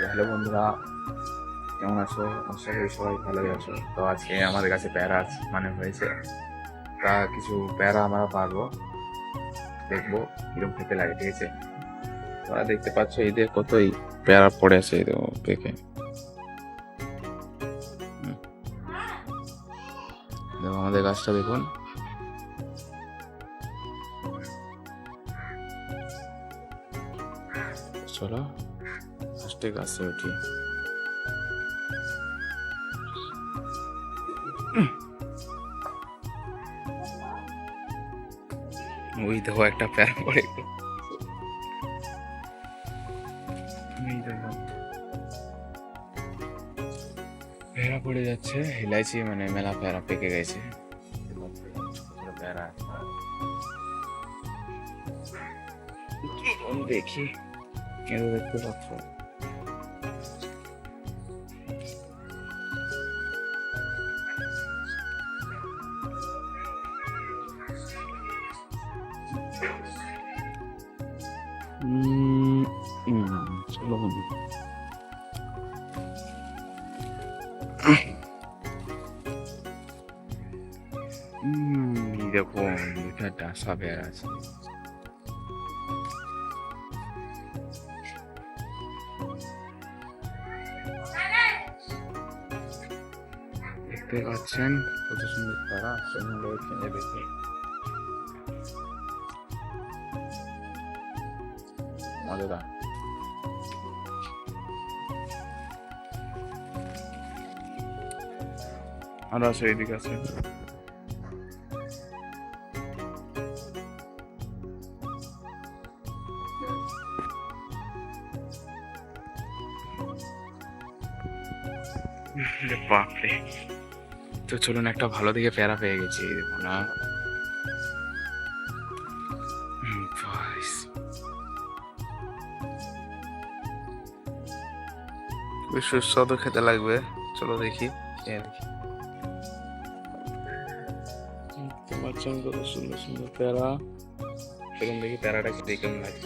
Hello বন্ধুরা, কেমন আছো? আশা করি সবাই ভালোই আছো। তো আজকে আমাদের কাছে প্যারা মানে হয়েছে, তা কিছু প্যারা আমরা পারবো, দেখবো কিরকম খেতে লাগে। ঠিক আছে, তোমরা দেখতে পাচ্ছ এই যে কতই প্যারা পড়ে আছে, এই তো পেকে। দেখো আমাদের গাছটা দেখুন। চলো ফার্স্টে গাছে উঠি। ওই দেখো একটা প্যারা পড়ে গেল। এই দেখো প্যারা পড়ে যাচ্ছে, হিলাইছি মানে মেলা প্যারা পেকে গেছে। প্যারা দেখি, এটা দেখতে পাচ্ছ। চলো বন্ধু, দেখুন দুটা ডাসা বের আছে। দেখতে পাচ্ছেন কত সুন্দর তারা সুন্দর খেয়ে দেখে। মজাদার। আর আছে এইদিকে আছে। বাপরে, তো চলুন একটা ভালো দিকে প্যারা পেয়ে গেছি, দেখো না। খুবই সুস্বাদু খেতে লাগবে। চলো দেখি, খেয়ে দেখি। দেখতে পাচ্ছেন কত সুন্দর সুন্দর প্যারা। চলুন দেখি প্যারাটা খেতে কেমন লাগে।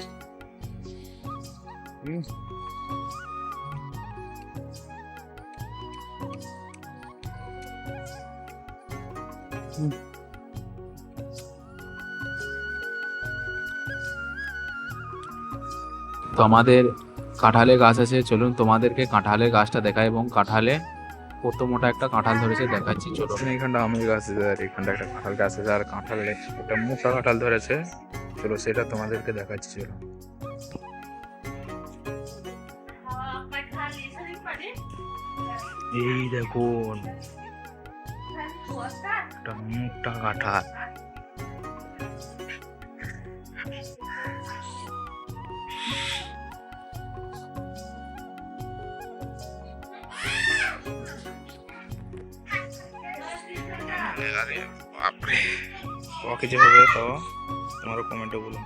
তো আমাদের কাঁঠালের গাছ আছে, চলুন তোমাদেরকে কাঁঠালের গাছটা দেখাই এবং কাঁঠালে কত মোটা একটা কাঁঠাল ধরেছে দেখাচ্ছি। চলো, এইখানটা আমের গাছ আছে আর এখানটা একটা কাঁঠাল গাছ আছে, আর কাঁঠালে একটা মোটা কাঁঠাল ধরেছে। চলো সেটা তোমাদেরকে দেখাচ্ছি। চলো, এই দেখুন একটা মোটা কাঁঠাল। আরে বাপরে, ক কেজি হবে তাও তোমার কমেন্টে বলুন।